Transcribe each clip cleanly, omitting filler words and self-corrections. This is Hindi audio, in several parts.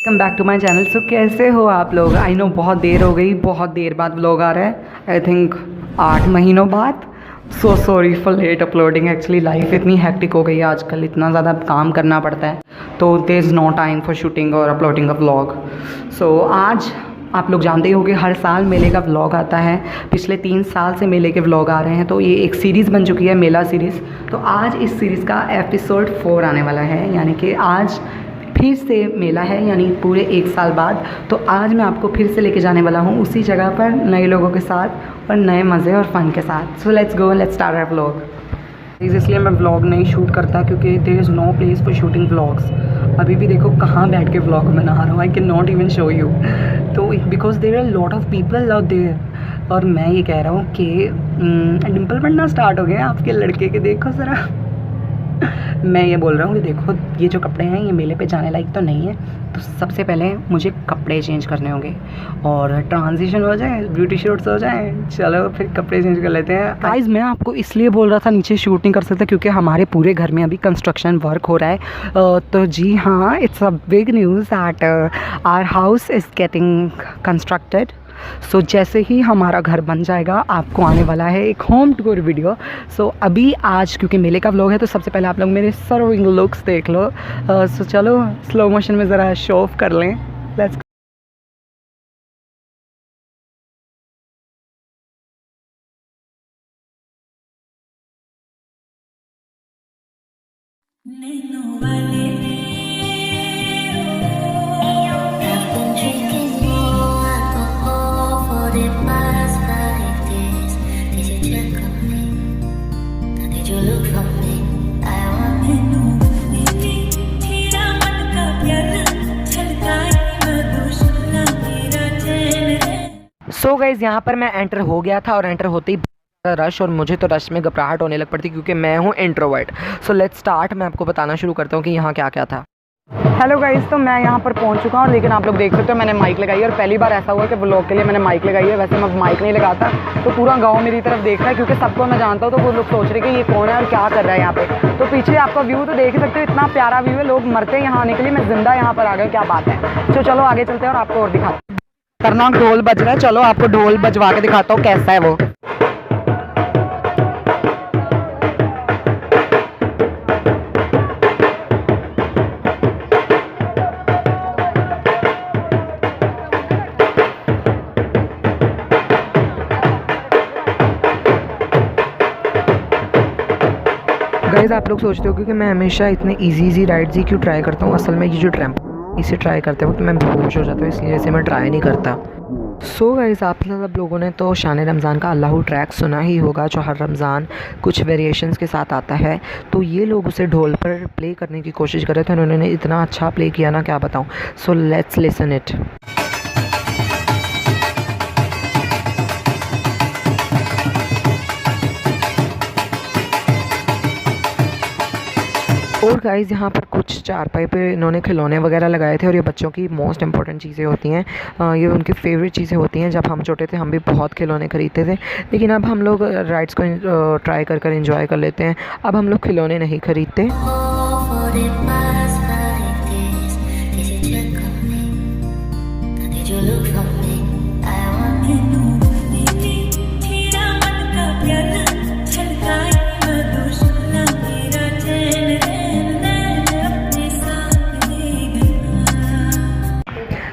Welcome back to my channel. So कैसे हो आप लोग? आई नो बहुत देर हो गई, बहुत देर बाद व्लॉग आ रहा है। आई थिंक 8 महीनों बाद। So sorry for late uploading. Actually life इतनी हैक्टिक हो गई है आजकल, इतना ज़्यादा काम करना पड़ता है, तो there is no time for shooting और अपलोडिंग अ व्लॉग। सो आज आप लोग जानते ही होंगे हर साल मेले का व्लॉग आता है। पिछले 3 साल से मेले के व्लॉग आ रहे हैं, तो ये एक सीरीज़ बन चुकी है, मेला सीरीज़। तो आज इस सीरीज़ का एपिसोड 4 आने वाला है, यानी कि आज फिर से मेला है, यानी पूरे 1 साल बाद। तो आज मैं आपको फिर से लेके जाने वाला हूँ उसी जगह पर, नए लोगों के साथ और नए मज़े और फ़न के साथ। So let's go, let's start our vlog. इसलिए मैं व्लॉग नहीं शूट करता क्योंकि there is no place for shooting vlogs. अभी भी देखो कहाँ बैठ के व्लॉग बना रहा हूँ, I can not even show you. तो because there are lot of people out there. और मैं ये कह रहा हूँ कि डिम्पल बनना स्टार्ट हो गया आपके लड़के के, देखो ज़रा। मैं ये बोल रहा हूँ कि देखो ये जो कपड़े हैं ये मेले पे जाने लायक तो नहीं है, तो सबसे पहले मुझे कपड़े चेंज करने होंगे और ट्रांजिशन हो जाए, ब्यूटी शूट्स हो जाए। चलो फिर कपड़े चेंज कर लेते हैं। गाइस मैं आपको इसलिए बोल रहा था नीचे शूट नहीं कर सकता क्योंकि हमारे पूरे घर में अभी कंस्ट्रक्शन वर्क हो रहा है। तो जी हाँ, it's a big news that our house is getting constructed. So जैसे ही हमारा घर बन जाएगा आपको आने वाला है एक होम टूर वीडियो। सो अभी आज क्योंकि मेले का व्लॉग है तो सबसे पहले आप लोग मेरे सर्विंग लुक्स देख लो। सो चलो स्लो मोशन में ज़रा शो ऑफ कर लें। लेट्स सो गाइज़ यहाँ पर मैं एंटर हो गया था और एंटर होते ही रश, और मुझे तो रश में घबराहट होने लग पड़ती क्योंकि मैं हूँ इंट्रोवर्ट। So let's start. मैं आपको बताना शुरू करता हूँ कि यहाँ क्या क्या था। हेलो गाइस, तो मैं यहाँ पर पहुँच चुका हूँ, लेकिन आप लोग देख सकते हो मैंने माइक लगाई है और पहली बार ऐसा हुआ कि व्लॉग के लिए मैंने माइक लगाई है। वैसे मैं माइक नहीं लगाता, तो पूरा गांव मेरी तरफ देख रहा है क्योंकि सबको मैं जानता हूँ, तो वो लोग सोच रहे कि ये कौन है और क्या कर रहा है यहाँ पे। तो पीछे आपका व्यू तो देख ही सकते हो, इतना प्यारा व्यू है। लोग मरते हैं यहाँ आने के लिए, मैं जिंदा यहाँ पर आ गया, क्या बात है। तो चलो आगे चलते हैं और आपको और दिखाते हैं। खतरनाक ढोल बज रहा है, चलो आपको ढोल बजवा के दिखाता हूँ कैसा है वो। गाइस आप लोग सोचते हो कि मैं हमेशा इतने इजी राइड्स ही क्यों ट्राई करता हूँ। असल में ये जो ट्रैम्प इसे ट्राई करते वक्त मैं बेहोश हो जाता हूँ, इसलिए इसे मैं ट्राई नहीं करता। सो गाइस आप सब लोगों ने तो शान रमज़ान का अल्लाहू ट्रैक सुना ही होगा, जो हर रमज़ान कुछ वेरिएशंस के साथ आता है। तो ये लोग उसे ढोल पर प्ले करने की कोशिश कर रहे थे, उन्होंने इतना अच्छा प्ले किया ना, क्या बताऊँ। So let's listen it. और गाइस यहाँ पर कुछ चारपाई पे इन्होंने खिलौने वगैरह लगाए थे, और ये बच्चों की मोस्ट इंपॉर्टेंट चीज़ें होती हैं। ये उनकी फेवरेट चीज़ें होती हैं। जब हम छोटे थे हम भी बहुत खिलौने खरीदते थे, लेकिन अब हम लोग राइड्स को ट्राई कर एंजॉय कर लेते हैं। अब हम लोग खिलौने नहीं खरीदते।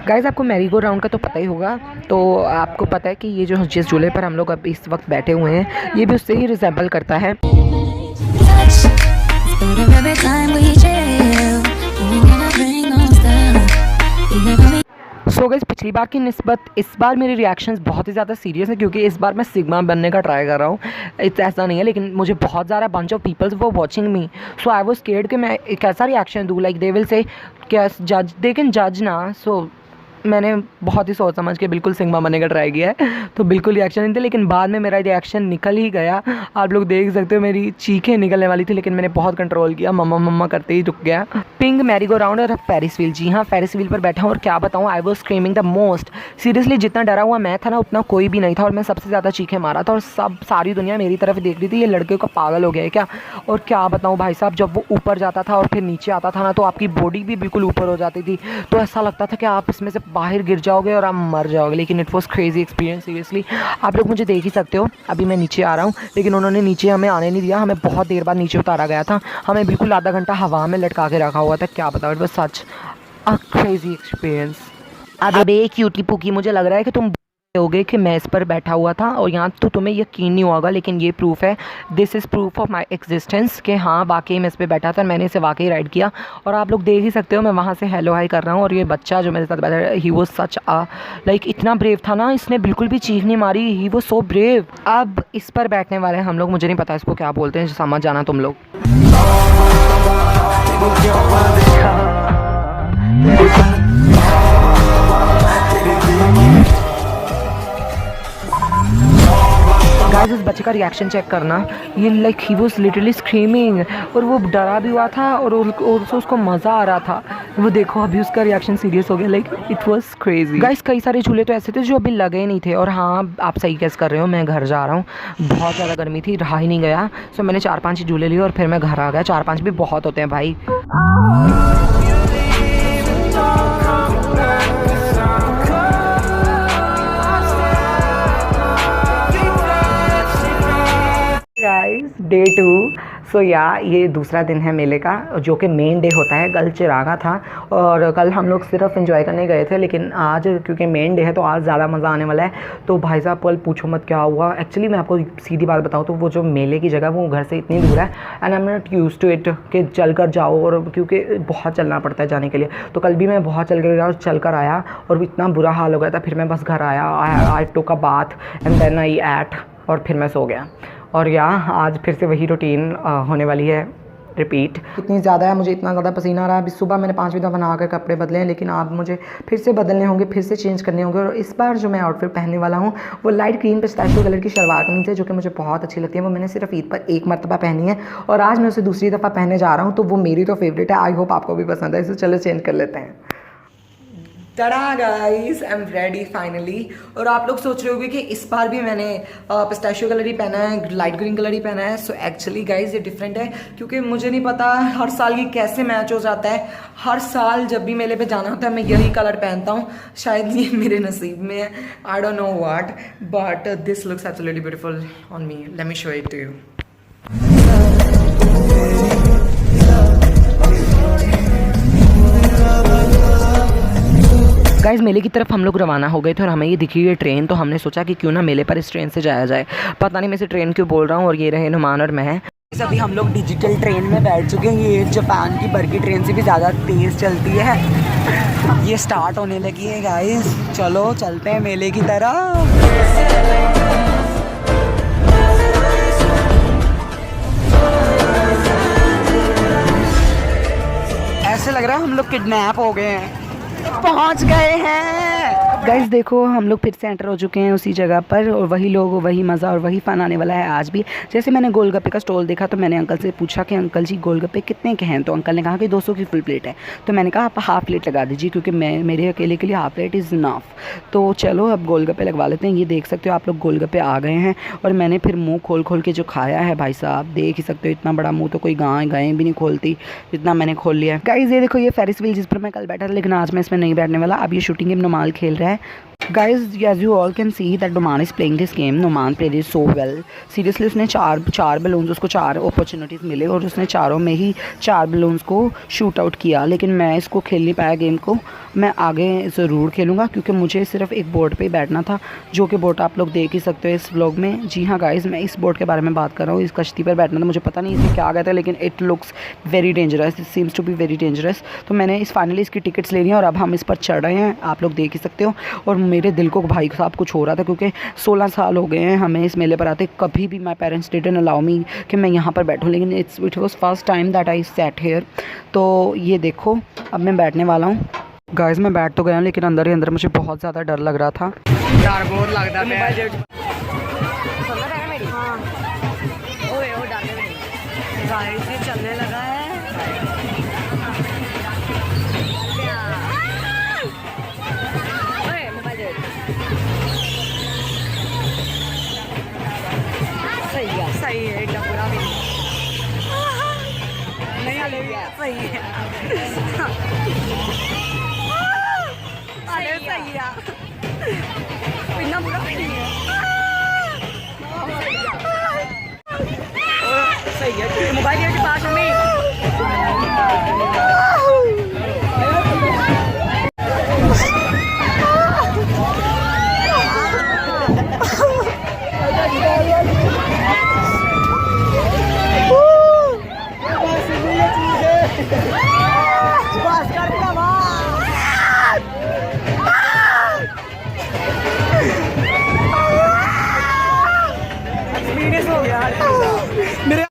गाइस आपको मैरी गो राउंड का तो पता ही होगा, तो आपको पता है कि ये जो जिस झूले पर हम लोग अब इस वक्त बैठे हुए हैं ये भी उससे ही रिजेंबल करता है। सो गाइस पिछली बार की निस्बत इस बार मेरे रिएक्शंस बहुत ही ज़्यादा सीरियस हैं क्योंकि इस बार मैं सिग्मा बनने का ट्राई कर रहा हूँ। ऐसा नहीं है, लेकिन मुझे बहुत ज़्यादा बंच ऑफ पीपल्स वो watching me, so I was scared कि मैं एक ऐसा रिएक्शन दूँ लाइक दे विल से क्या जज, दे कैन जज ना। सो मैंने बहुत ही सोच समझ के बिल्कुल सिग्मा बनने का ट्राई किया है, तो बिल्कुल रिएक्शन नहीं थे, लेकिन बाद में मेरा रिएक्शन निकल ही गया। आप लोग देख सकते हो मेरी चीखें निकलने वाली थी, लेकिन मैंने बहुत कंट्रोल किया, मम्मा मम्मा करते ही रुक गया। पिंक मैरी गो राउंड और फेरिस व्हील, जी हाँ फेरिस व्हील पर बैठा हूँ और क्या बताऊँ, I was screaming the most. Seriously जितना डरा हुआ मैं था ना उतना कोई भी नहीं था, और मैं सबसे ज़्यादा चीखें मारा था, और सारी दुनिया मेरी तरफ देख रही थी, ये लड़के को पागल हो गया है क्या। और क्या बताऊँ भाई साहब, जब वो ऊपर जाता था और फिर नीचे आता था ना, तो आपकी बॉडी भी बिल्कुल ऊपर हो जाती थी, तो ऐसा लगता था कि आप इसमें से बाहर गिर जाओगे और आप मर जाओगे। लेकिन it was crazy experience seriously. आप लोग मुझे देख ही सकते हो, अभी मैं नीचे आ रहा हूँ, लेकिन उन्होंने नीचे हमें आने नहीं दिया, हमें बहुत देर बाद नीचे उतारा गया था, हमें बिल्कुल आधा घंटा हवा में लटका के रखा हुआ था। क्या बताओ, it was such a crazy experience. अबे क्यूटी पुकी, मुझे लग रहा है कि तुम होगे कि मैं इस पर बैठा हुआ था और यहाँ तो तुम्हें यकीन नहीं होगा, लेकिन ये प्रूफ है, this is proof of my existence कि हाँ वाकई मैं इस पर बैठा था और मैंने इसे वाकई राइड किया। और आप लोग देख ही सकते हो मैं वहाँ से हेलो हाई कर रहा हूँ, और ये बच्चा जो मेरे साथ बैठा है, ही वॉज सच लाइक इतना ब्रेव था ना, इसने बिल्कुल भी चीख नहीं मारी, ही वॉज सो ब्रेव। अब इस पर बैठने वाले हम लोग, मुझे नहीं पता इसको क्या बोलते हैं, समझ जाना तुम लोग। गाइस इस बच्चे का रिएक्शन चेक करना, ये like he was literally screaming, और वो डरा भी हुआ था और उसको मज़ा आ रहा था। वो देखो अभी उसका रिएक्शन सीरियस हो गया, like it was crazy. Guys कई सारे झूले तो ऐसे थे जो अभी लगे नहीं थे, और हाँ आप सही गेस कर रहे हो, मैं घर जा रहा हूँ, बहुत ज़्यादा गर्मी थी, रहा ही नहीं गया, सो मैंने 4-5 झूले लिए और फिर मैं घर आ गया। 4-5 भी बहुत होते हैं भाई। गाइस डे 2, सो या ये दूसरा दिन है मेले का, जो कि मेन डे होता है। कल चिरागा था और कल हम लोग सिर्फ एंजॉय करने गए थे, लेकिन आज क्योंकि मेन डे है तो आज ज़्यादा मज़ा आने वाला है। तो भाई साहब कल पूछो मत क्या हुआ। एक्चुअली मैं आपको सीधी बात बताऊँ तो वो जो मेले की जगह वो घर से इतनी दूर है, and I am not use to it कि चल कर जाओ, और क्योंकि बहुत चलना पड़ता है जाने के लिए। तो कल भी मैं बहुत चल कर गया और चल कर आया, और इतना बुरा हाल हो गया था। फिर मैं बस घर आया, I took a bath and then I ate, और फिर मैं सो गया। और आज फिर से वही रूटीन होने वाली है, रिपीट। इतनी ज़्यादा है, मुझे इतना ज़्यादा पसीना आ रहा है। अभी सुबह मैंने 5 दफ़ा नहा कर कपड़े बदले हैं, लेकिन आप मुझे फिर से बदलने होंगे, फिर से चेंज करने होंगे। और इस बार जो मैं आउटफिट पहनने वाला हूँ वो लाइट ग्रीन पिस्ताशियो कलर की शलवार कमीज है, जो कि मुझे बहुत अच्छी लगती है। वो मैंने सिर्फ ईद पर एक मरतबा पहनी है, और आज मैं उसे दूसरी दफ़ा पहनने जा रहा हूँ, तो वो मेरी तो फेवरेट है। आई होप आपको भी पसंद है, इसे चलो चेंज कर लेते हैं। तड़ा guys, I am ready finally. और आप लोग सोच रहे होंगे कि इस बार भी मैंने पिस्ताशियो कलर ही पहना है, लाइट ग्रीन कलर ही पहना है। सो एक्चुअली गाइस ये डिफरेंट है, क्योंकि मुझे नहीं पता हर साल ये कैसे मैच हो जाता है। हर साल जब भी मेले पे जाना होता है मैं यही कलर पहनता हूँ, शायद ये मेरे नसीब में है, I don't know what, but this looks absolutely beautiful on me. Let me show it to you. Guys मेले की तरफ हम लोग रवाना हो गए थे, और हमें ये दिखी ये ट्रेन, तो हमने सोचा कि क्यों ना मेले पर इस ट्रेन से जाया जाए। पता नहीं मैं इसे ट्रेन क्यों बोल रहा हूँ। और ये रहे नुमान और मैं। अभी हम लोग डिजिटल ट्रेन में बैठ चुके हैं। ये जापान की बर्गी ट्रेन से भी ज़्यादा तेज़ चलती है। ये स्टार्ट होने लगी है गाइस, चलो चलते हैं मेले की तरफ। ऐसे लग रहा है हम लोग किडनैप हो गए हैं, पहुंच गए हैं। गाइस देखो हम लोग फिर से एंटर हो चुके हैं उसी जगह पर, और वही लोग, वही मज़ा और वही फ़न आने वाला है आज भी। जैसे मैंने गोलगप्पे का स्टॉल देखा तो मैंने अंकल से पूछा कि अंकल जी गोलगप्पे कितने के हैं, तो अंकल ने कहा कि 200 की फुल प्लेट है। तो मैंने कहा आप हाफ़ प्लेट लगा दीजिए, क्योंकि मेरे अकेले के लिए हाफ़ प्लेट इज़ इनफ। तो चलो अब गोलगप्पे लगवा लेते हैं। ये देख सकते हो आप लोग गोलगप्पे आ गए हैं, और मैंने फिर मुँह खोल खोल के जो खाया है भाई साहब, देख ही सकते हो इतना बड़ा मुँह तो कोई गाय भी नहीं खोलती जितना मैंने खोल लिया है। गाइस ये देखो ये फेरिस व्हील जिस पर मैं कल बैठा था, लेकिन आज मैं इसमें नहीं बैठने वाला। अब ये शूटिंग गेम नुमान खेल रहा है। Guys, as you all can see that Numan is playing this game. Numan played it so well. Seriously उसने चार बलून्स, उसको 4 अपॉर्चुनिटीज़ मिले, और उसने चारों में ही 4 बलून्स को शूट आउट किया। लेकिन मैं इसको खेल नहीं पाया गेम को। मैं आगे ज़रूर खेलूँगा, क्योंकि मुझे सिर्फ एक बोट पे ही बैठना था, जो कि बोट आप लोग देख ही सकते हो इस व्लॉग में। जी हाँ गाइज़, मैं इस बोट के बारे में बात कर रहा हूँ। इस कश्ती पर बैठना था, मुझे पता नहीं इसे क्या आ गया था, लेकिन it looks very dangerous, it seems to be very dangerous. तो मैंने फाइनली इसकी टिकट्स ले ली हैं, और अब हम इस पर चढ़ रहे हैं, आप लोग देख ही सकते हो। और मेरे दिल को भाई साहब कुछ हो रहा था, क्योंकि 16 साल हो गए हैं हमें इस मेले पर आते। कभी भी my parents didn't allow me कि मैं यहाँ पर बैठूँ, लेकिन it was first time that I sat here. तो ये देखो अब मैं बैठने वाला हूँ। गाइस मैं बैठ तो गया लेकिन अंदर ही अंदर मुझे बहुत ज़्यादा डर लग रहा था। डर बहुत लगता है। गाइस ये चलने लगा है। सही है एकदम पूरा भी नहीं सही है। अरे सही है इतना बुरा भी नहीं है। सही है मोबाइल के पास में हो गया मेरे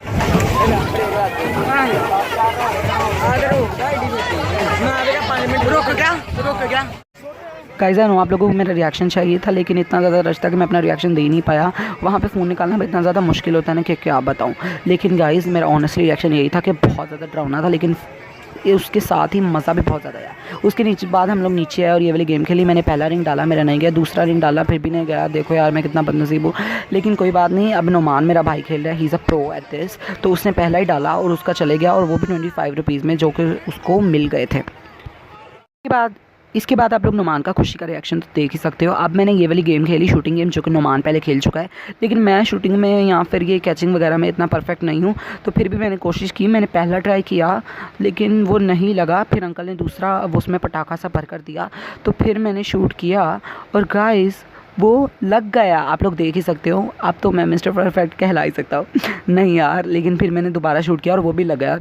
गाइस आप लोगों को मेरा रिएक्शन चाहिए था लेकिन इतना ज़्यादा रश था कि मैं अपना रिएक्शन दे नहीं पाया। वहाँ पे फ़ोन निकालना भी इतना ज़्यादा मुश्किल होता है ना कि क्या बताऊँ। लेकिन गाइस मेरा ऑनेस्टली रिएक्शन यही था कि बहुत ज़्यादा डरावना था लेकिन उसके साथ ही मज़ा भी बहुत ज़्यादा आया। उसके नीचे बाद हम लोग नीचे आए और ये वाली गेम खेली। मैंने पहला रिंग डाला, मेरा नहीं गया। दूसरा रिंग डाला, फिर भी नहीं गया। देखो यार मैं कितना बदनसीब हूँ। लेकिन कोई बात नहीं, अब नुमान मेरा भाई खेल रहा है, he is a pro at this. तो उसने पहला ही डाला और उसका चले गया, और वो भी 25 रुपीज़ में, जो कि उसको मिल गए थे। इसके बाद आप लोग नुमान का खुशी का रिएक्शन तो देख ही सकते हो। अब मैंने ये वाली गेम खेली, शूटिंग गेम, जो कि नुमान पहले खेल चुका है। लेकिन मैं शूटिंग में या फिर ये कैचिंग वगैरह में इतना परफेक्ट नहीं हूँ, तो फिर भी मैंने कोशिश की। मैंने पहला ट्राई किया लेकिन वो नहीं लगा। फिर अंकल ने दूसरा वो उसमें पटाखा सा भर कर दिया, तो फिर मैंने शूट किया और गाइस वो लग गया। आप लोग देख ही सकते हो। अब तो मैं मिस्टर परफेक्ट कहला ही सकता हूँ नहीं यार, लेकिन फिर मैंने दोबारा शूट किया और वो भी लग गया।